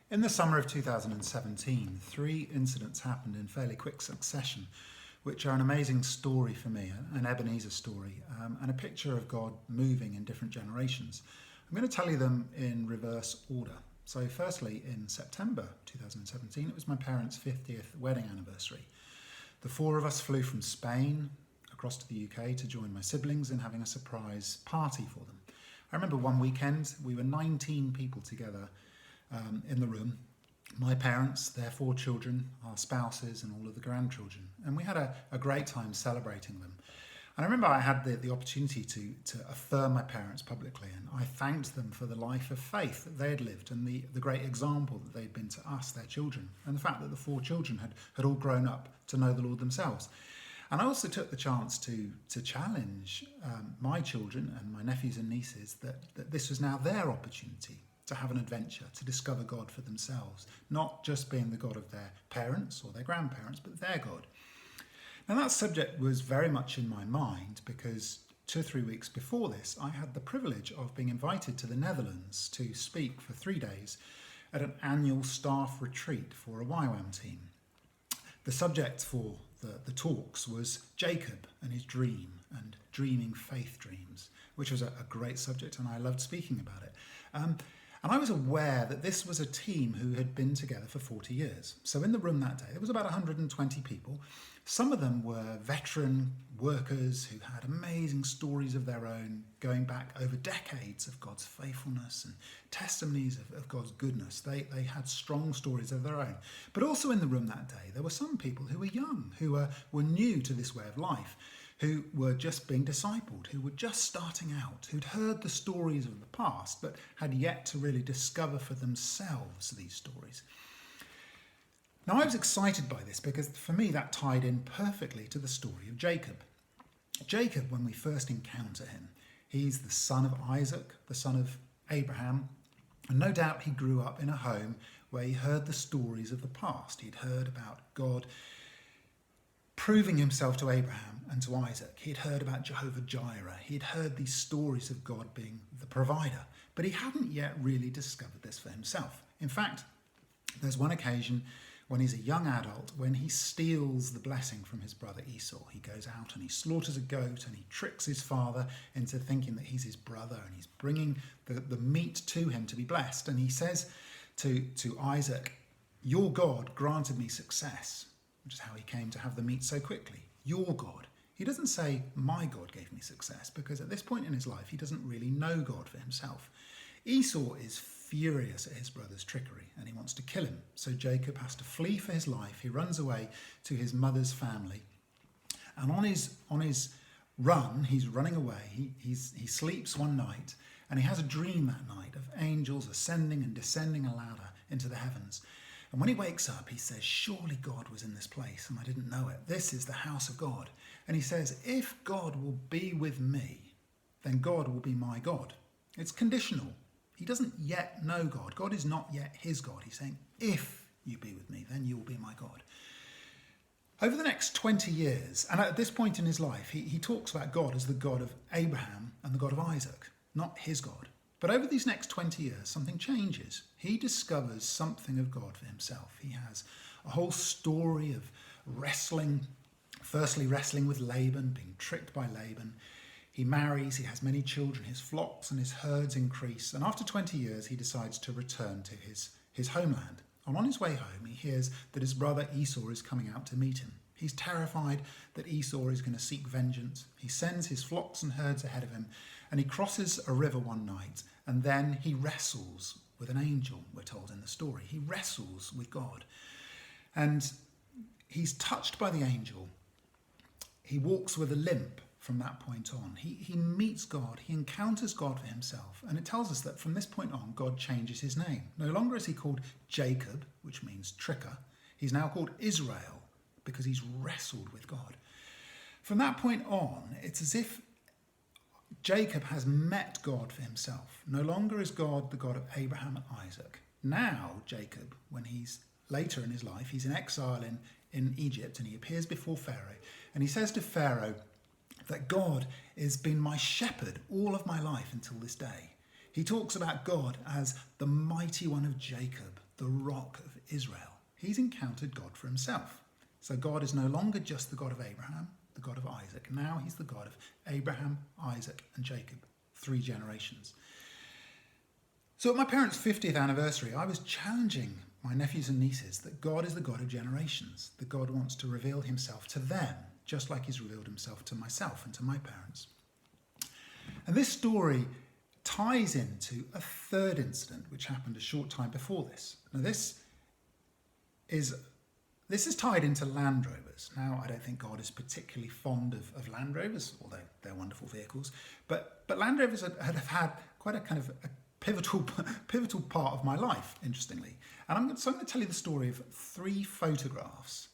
In the summer of 2017, three incidents happened in fairly quick succession, which are an amazing story for me, an Ebenezer story, and a picture of God moving in different generations. I'm going to tell you them in reverse order. So firstly, in September 2017, it was my parents' 50th wedding anniversary. The four of us flew from Spain across to the UK to join my siblings in having a surprise party for them. I remember one weekend, we were 19 people together in the room. My parents, their four children, our spouses, and all of the grandchildren. And we had a great time celebrating them. And I remember I had the opportunity to affirm my parents publicly, and I thanked them for the life of faith that they had lived and the great example that they'd been to us, their children, and the fact that the four children had all grown up to know the Lord themselves. And I also took the chance to challenge my children and my nephews and nieces that this was now their opportunity to have an adventure, to discover God for themselves, not just being the God of their parents or their grandparents, but their God. Now that subject was very much in my mind because 2 or 3 weeks before this, I had the privilege of being invited to the Netherlands to speak for 3 days at an annual staff retreat for a YWAM team. The subject for the talks was Jacob and his dream and dreaming faith dreams, which was a great subject, and I loved speaking about it. And I was aware that this was a team who had been together for 40 years. So in the room that day, there was about 120 people. Some of them were veteran workers who had amazing stories of their own, going back over decades of God's faithfulness and testimonies of God's goodness. They had strong stories of their own. But also in the room that day, there were some people who were young, who were new to this way of life, who were just being discipled, who were just starting out, who'd heard the stories of the past, but had yet to really discover for themselves these stories. Now, I was excited by this because for me that tied in perfectly to the story of Jacob. Jacob, when we first encounter him, he's the son of Isaac, the son of Abraham, and no doubt he grew up in a home where he heard the stories of the past. He'd heard about God proving himself to Abraham and to Isaac. He'd heard about Jehovah Jireh. He'd heard these stories of God being the provider, but he hadn't yet really discovered this for himself. In fact, there's one occasion when he's a young adult, when he steals the blessing from his brother Esau. He goes out and he slaughters a goat and he tricks his father into thinking that he's his brother, and he's bringing the meat to him to be blessed. And he says to Isaac, "Your God granted me success," which is how he came to have the meat so quickly. Your God. He doesn't say, "My God gave me success," because at this point in his life, he doesn't really know God for himself. Esau is furious at his brother's trickery and he wants to kill him. So Jacob has to flee for his life. He runs away to his mother's family. And on his run, he's running away. He sleeps one night and he has a dream that night of angels ascending and descending a ladder into the heavens. And when he wakes up, he says, "Surely God was in this place and I didn't know it. This is the house of God." And he says, "If God will be with me, then God will be my God." It's conditional. He doesn't yet know God. God is not yet his God. He's saying, "If you be with me, then you will be my God." Over the next 20 years, and at this point in his life, he talks about God as the God of Abraham and the God of Isaac, not his God. But over these next 20 years, something changes. He discovers something of God for himself. He has a whole story of wrestling, firstly wrestling with Laban, being tricked by Laban. He marries, he has many children, his flocks and his herds increase. And after 20 years, he decides to return to his homeland. And on his way home, he hears that his brother Esau is coming out to meet him. He's terrified that Esau is going to seek vengeance. He sends his flocks and herds ahead of him, and he crosses a river one night, and then he wrestles with an angel, we're told in the story. He wrestles with God. And he's touched by the angel. He walks with a limp from that point on. He meets God, he encounters God for himself, and it tells us that from this point on, God changes his name. No longer is he called Jacob, which means tricker. He's now called Israel, because he's wrestled with God. From that point on, it's as if Jacob has met God for himself. No longer is God the God of Abraham and Isaac. Now, Jacob, when he's later in his life, he's in exile in Egypt, and he appears before Pharaoh, and he says to Pharaoh that God has been my shepherd all of my life until this day. He talks about God as the mighty one of Jacob, the rock of Israel. He's encountered God for himself. So God is no longer just the God of Abraham, the God of Isaac. Now he's the God of Abraham, Isaac, and Jacob, 3 generations. So at my parents' 50th anniversary, I was challenging my nephews and nieces that God is the God of generations, that God wants to reveal himself to them, just like he's revealed himself to myself and to my parents. And this story ties into a third incident which happened a short time before this. Now this is tied into Landrovers. Now I don't think God is particularly fond of Landrovers, although they're wonderful vehicles, but Landrovers have had quite a kind of a pivotal part of my life, interestingly. And I'm going to tell you the story of 3 photographs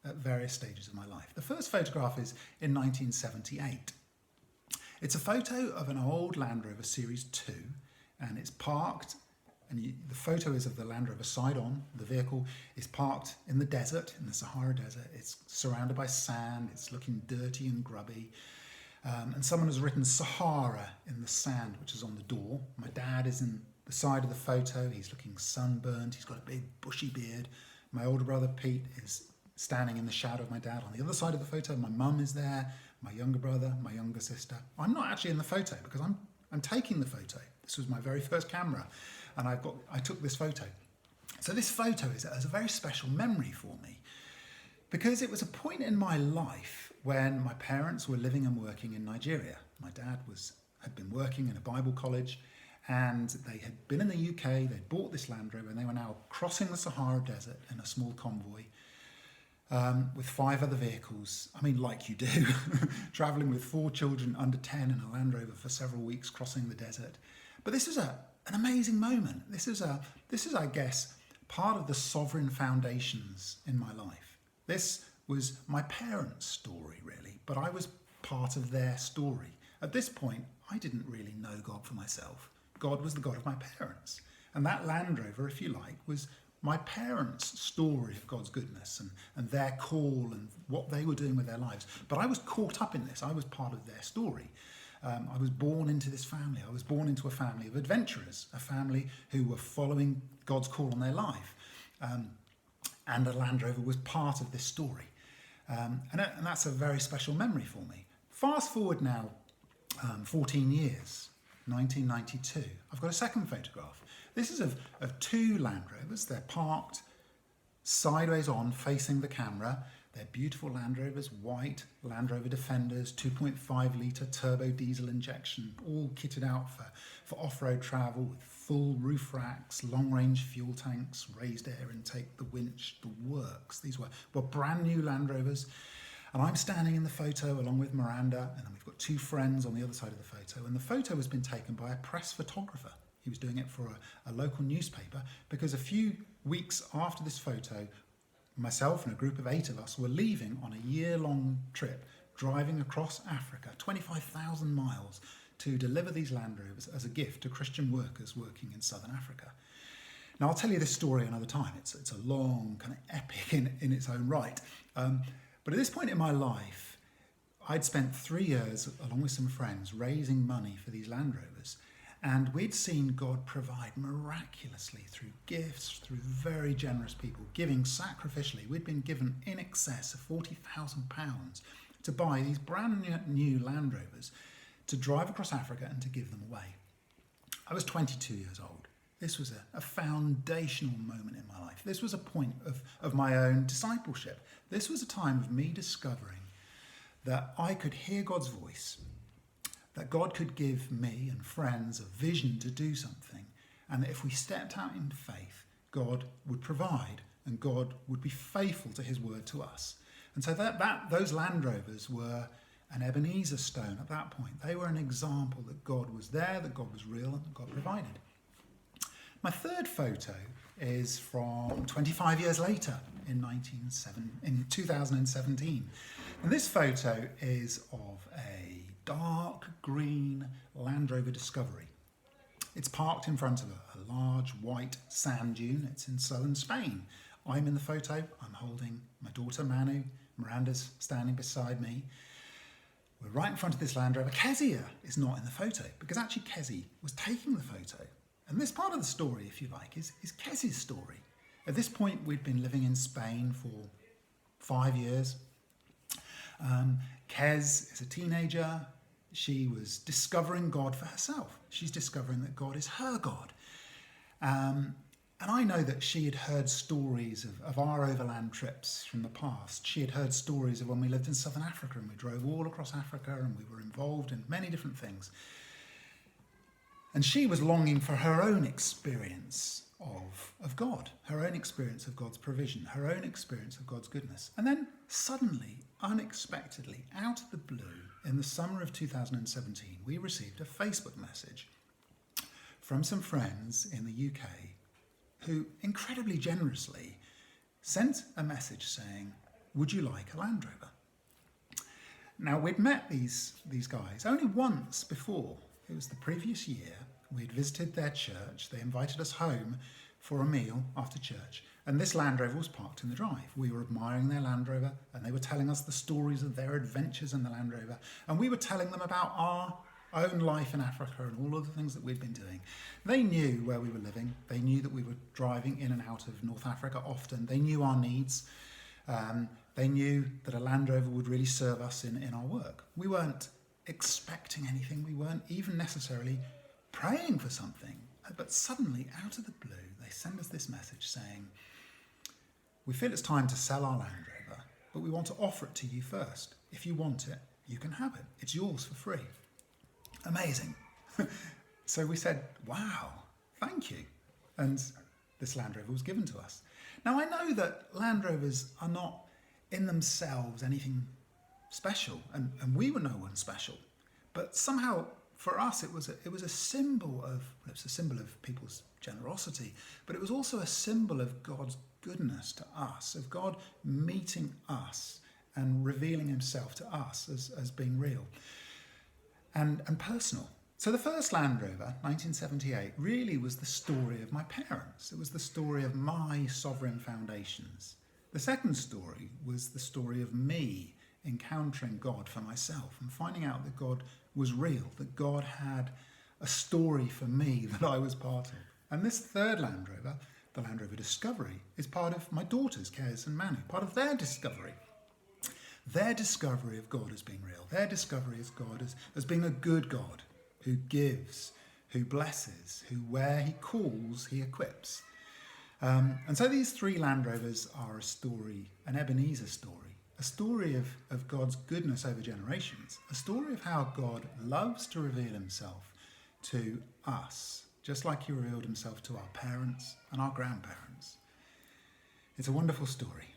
at various stages of my life. The first photograph is in 1978. It's a photo of an old Land Rover Series 2, and it's parked, and the photo is of the Land Rover side on. The vehicle is parked in the desert, in the Sahara Desert. It's surrounded by sand, it's looking dirty and grubby. And someone has written Sahara in the sand, which is on the door. My dad is in the side of the photo. He's looking sunburned. He's got a big bushy beard. My older brother Pete is standing in the shadow of my dad. On the other side of the photo, my mum is there, my younger brother, my younger sister. I'm not actually in the photo because I'm taking the photo. This was my very first camera, and I took this photo. So this photo has a very special memory for me because it was a point in my life when my parents were living and working in Nigeria. My dad had been working in a Bible college, and they had been in the UK. They'd bought this Land Rover, and they were now crossing the Sahara Desert in a small convoy with 5 other vehicles. I mean, like you do, travelling with 4 children under 10 in a Land Rover for several weeks, crossing the desert. But this is an amazing moment. This is, I guess, part of the sovereign foundations in my life. This was my parents' story, really, but I was part of their story. At this point, I didn't really know God for myself. God was the God of my parents. And that Land Rover, if you like, was my parents' story of God's goodness and their call and what they were doing with their lives. But I was caught up in this. I was part of their story. I was born into this family. I was born into a family of adventurers, a family who were following God's call on their life. And the Land Rover was part of this story. And that's a very special memory for me. Fast forward now 14 years, 1992. I've got a second photograph. This is of 2 Land Rovers. They're parked sideways on, facing the camera. They're beautiful Land Rovers, white Land Rover Defenders, 2.5 litre turbo diesel injection, all kitted out for off-road travel with full roof racks, long-range fuel tanks, raised air intake, the winch, the works. These were brand new Land Rovers. And I'm standing in the photo along with Miranda, and then we've got 2 friends on the other side of the photo. And the photo has been taken by a press photographer. He was doing it for a local newspaper because a few weeks after this photo, myself and a group of 8 of us were leaving on a year-long trip, driving across Africa, 25,000 miles, to deliver these Land Rovers as a gift to Christian workers working in southern Africa. Now, I'll tell you this story another time. It's a long, kind of epic in its own right. But at this point in my life, I'd spent 3 years, along with some friends, raising money for these Land Rovers. And we'd seen God provide miraculously through gifts, through very generous people, giving sacrificially. We'd been given in excess of £40,000 to buy these brand new Land Rovers to drive across Africa and to give them away. I was 22 years old. This was a foundational moment in my life. This was a point of my own discipleship. This was a time of me discovering that I could hear God's voice, that God could give me and friends a vision to do something, and that if we stepped out in faith, God would provide and God would be faithful to his word to us. And so those Land Rovers were an Ebenezer stone at that point. They were an example that God was there, that God was real, and that God provided. My third photo is from 25 years later in 2017. And this photo is of a dark green Land Rover Discovery. It's parked in front of a large white sand dune. It's in southern Spain. I'm in the photo. I'm holding my daughter Manu. Miranda's standing beside me. We're right in front of this Land Rover. Kezia is not in the photo because actually Kezi was taking the photo. And this part of the story, if you like, is Kez's story. At this point, we'd been living in Spain for 5 years. Kez is a teenager. She was discovering God for herself. She's discovering that God is her God. And I know that she had heard stories of our overland trips from the past. She had heard stories of when we lived in southern Africa and we drove all across Africa and we were involved in many different things. And she was longing for her own experience of God, her own experience of God's provision, her own experience of God's goodness. And then suddenly, unexpectedly, out of the blue, in the summer of 2017, we received a Facebook message from some friends in the UK who incredibly generously sent a message saying, "Would you like a Land Rover?" Now, we'd met these guys only once before. It was the previous year. We'd visited their church. They invited us home for a meal after church. And this Land Rover was parked in the drive. We were admiring their Land Rover, and they were telling us the stories of their adventures in the Land Rover. And we were telling them about our own life in Africa and all of the things that we'd been doing. They knew where we were living. They knew that we were driving in and out of North Africa often. They knew our needs. They knew that a Land Rover would really serve us in our work. We weren't expecting anything. We weren't even necessarily praying for something. But suddenly, out of the blue, they send us this message saying, "We feel it's time to sell our Land Rover, but we want to offer it to you first. If you want it, you can have it. It's yours for free." Amazing. So we said, "Wow, thank you." And this Land Rover was given to us. Now, I know that Land Rovers are not in themselves anything special, and we were no one special. But somehow, for us, it was a symbol of people's generosity, but it was also a symbol of God's goodness to us, of God meeting us and revealing himself to us as being real and personal. So the first Land Rover, 1978, really was the story of my parents. It was the story of my sovereign foundations. The second story was the story of me encountering God for myself and finding out that God was real, that God had a story for me that I was part of. And this third Land Rover, the Land Rover Discovery, is part of my daughters, Kez and Manu, part of their discovery. Their discovery of God as being real, their discovery of God as being a good God who gives, who blesses, who where he calls, he equips. And so these three Land Rovers are a story, an Ebenezer story, a story of God's goodness over generations, a story of how God loves to reveal himself to us, just like he revealed himself to our parents and our grandparents. It's a wonderful story.